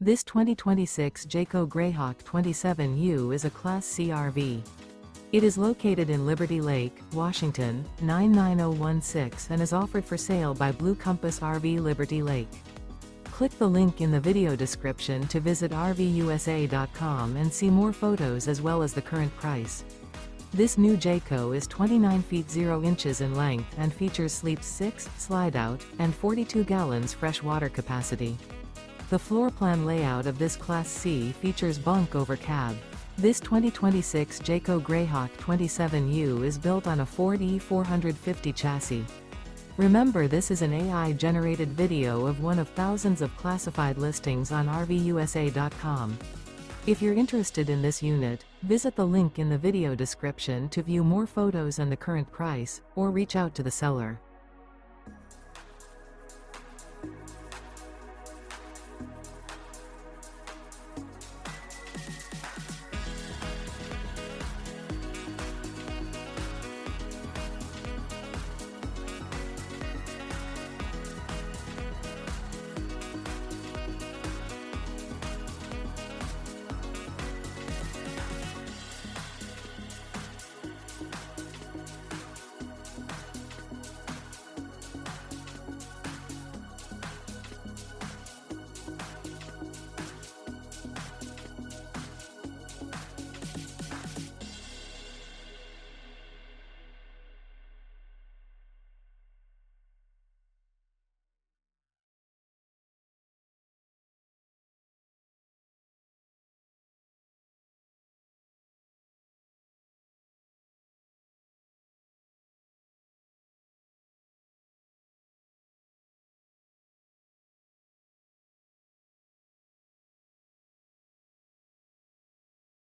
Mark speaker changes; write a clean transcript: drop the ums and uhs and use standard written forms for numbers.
Speaker 1: This 2026 Jayco Greyhawk 27U is a Class C RV. It is located in Liberty Lake, Washington, 99016 and is offered for sale by Blue Compass RV Liberty Lake. Click the link in the video description to visit RVUSA.com and see more photos as well as the current price. This new Jayco is 29 feet 0 inches in length and features sleep 6, Slideout, and 42 gallons fresh water capacity. The floor plan layout of this Class C features Bunk Over Cab. This 2026 Jayco Greyhawk 27U is built on a Ford E450 chassis. Remember, this is an AI-generated video of one of thousands of classified listings on RVUSA.com. If you're interested in this unit, visit the link in the video description to view more photos and the current price, or reach out to the seller.